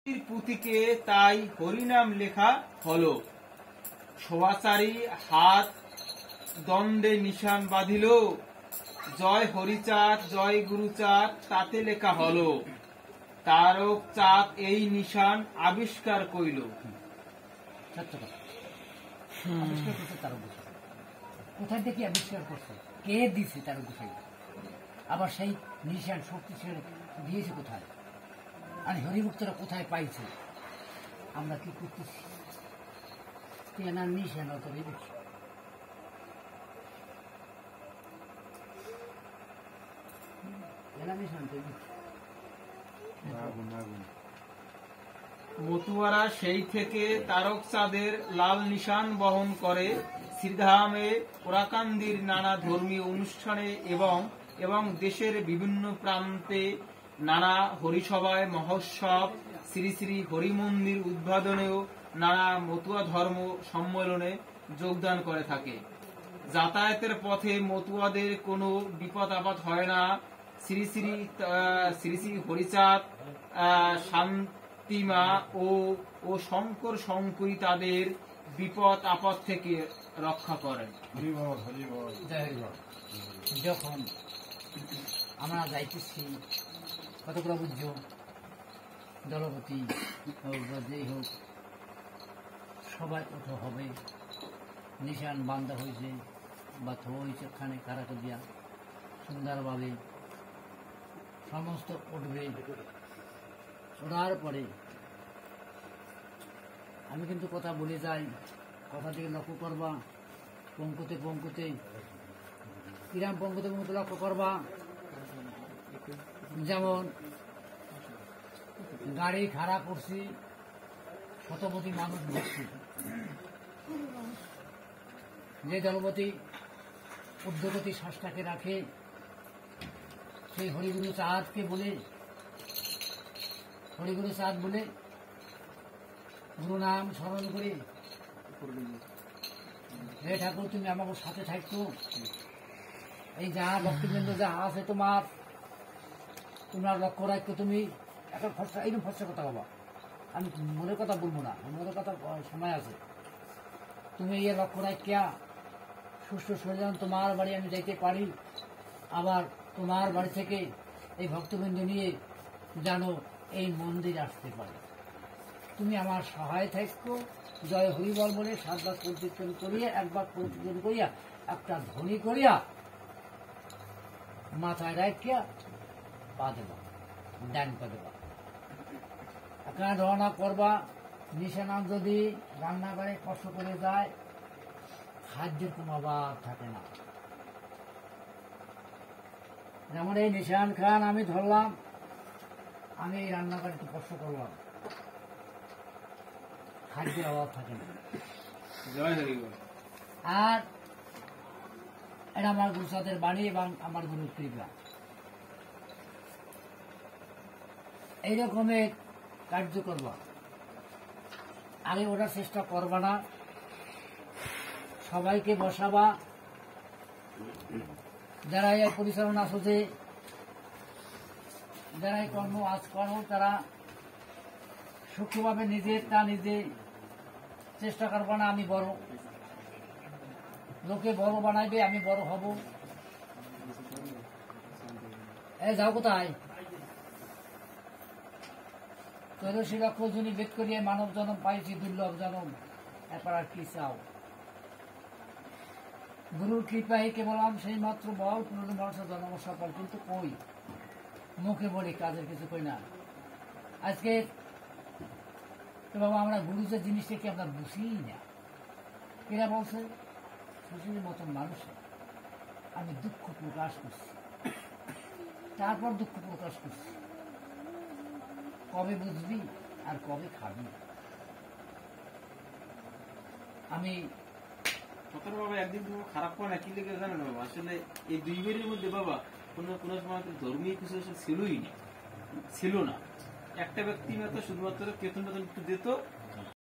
পুঁতিকে তাই হরিনাম লেখা হলো। শোভাচারী হাত দণ্ডে নিশান বাঁধিল, জয় হরিচাঁদ জয় গুরুচাঁদ তাতে লেখা হলো। তারক চাঁদ এই নিশান আবিষ্কার কইল। কোথায় থেকে আবিষ্কার করছে, কে দিছে তারক গোসাই? আবার সেই নিশান শক্তিশালী দিয়েছে কোথায়? আর হরিভক্তরা কোথায় পাইছে? আমরা কি করতেছি? তেনার নিশান অত দেখছি। মতুয়ারা সেই থেকে তারক চাঁদের লাল নিশান বহন করে শ্রীধামে ওরাকান্দির নানা ধর্মীয় অনুষ্ঠানে এবং দেশের বিভিন্ন প্রান্তে নানা হরিসভায়, মহোৎসব, শ্রী শ্রী হরিমন্দির উদ্বোধনেও নানা মতুয়া ধর্ম সম্মেলনে যোগদান করে থাকে। যাতায়াতের পথে মতুয়াদের কোনো বিপদ আপদ হয় না। শ্রী শ্রী হরিচাঁদ, শান্তিমা ও শঙ্কর শঙ্করী তাদের বিপদ আপদ থেকে রক্ষা করেন। যখন আমরা যাইতেছি কতগুলো বুঝ দলপতি হোক বা যেই হোক, সবাই ওঠো হবে, নিশান বান্ধা হয়েছে বা থো হয়েছে খানে কারাকে দিয়া সুন্দরভাবে সমস্ত উঠবে। ওঠার পরে আমি কিন্তু কথা বলে যাই, কথা থেকে লক্ষ্য করবা, পঙ্কুতে পঙ্কুতে কিরাম পঙ্কুতে পঙ্কুতে লক্ষ্য করবা। যেমন গাড়ি খাড়া করছি, শতপতি মানুষ বসছে, যে দলপতি উদ্যোগতি শ্বাসটাকে রাখে সেই হরিগুরু চাঁদকে বলে, হরিগুরু চাঁদ বলে গুরু নাম স্মরণ করে, হে ঠাকুর তুমি আমাকে সাথে থাকতো, এই যা ভক্তবৃন্দ যা আছে তোমার লক্ষ্য রাখতো, তুমি এখন ফর্সা এইরকম ফর্সা কথা বাবা, আমি মনের কথা বলবো না, মনের কথা সময় আছে, তুমি এই লক্ষ্য রাখিয়া সুস্থ শরীর তোমার বাড়ি আমি যাইতে পারি, আবার তোমার বাড়ি থেকে এই ভক্তবৃন্দ নিয়ে যেন এই মন্দির আসতে পারে। তুমি আমার সহায় থাকো, জয় হরিবল বলে সাতবার প্রতিষ্ঠান করিয়া, একবার প্রতিষ্ঠান করিয়া, একটা ধ্বনি করিয়া মাথায় রাখিয়া পা দেবা, ডান পা দেবা, এখানে রওনা করবা। নিশানা যদি রান্নাঘরে কষ্ট করে যায়, খাদ্যের কোনো অভাব থাকে না। যেমন এই নিশান খান আমি ধরলাম, আমি এই রান্নাঘরে একটু কষ্ট করলাম, খাদ্যের অভাব থাকে না। আর এটা আমার গুরুসাদের বাণী এবং আমার গুরুর কৃপা। এইরকমের কার্য করবা, আগে ওঠার চেষ্টা করবা না, সবাইকে বসাবা। যারা এই পরিচালনা আসছে, যারা এই কর্ম আজ করো, তারা সূক্ষ্মভাবে নিজেরটা নিজে চেষ্টা করবা না আমি বড়, লোকে বড় বানাইবে, আমি বড় হব। যাও কোথায়? ত্রয়োদশী লক্ষ জনী বেদ করিয়া মানব জন্ম পাইছি, দুর্লভ জন্ম, এরপর আর কি চাও? গুরুর কৃপায় কেবলাম সেই মাত্র বল, পুনর মানুষ জন্ম সফল। কিন্তু কই, মুখে বলি, কাজের কিছু কই না। আজকে বাবা আমরা গুরু যে জিনিসটা কি আমরা বুঝি না। এরা বলছে সুশীলের মতন মানুষ, আমি দুঃখ প্রকাশ করছি, তারপর দুঃখ প্রকাশ করছি। কবে বুঝবি আর কবে খাবি? আমি বাবা একদিন তুমি খারাপ করে না, কি লেগে জানো না বাবা, আসলে এই দুই বেরির মধ্যে বাবা কোনো সময় ধর্মীয় কিছু ছিলই না, ছিল না। একটা ব্যক্তি মাত্র শুধুমাত্র কেতন একটু দিত,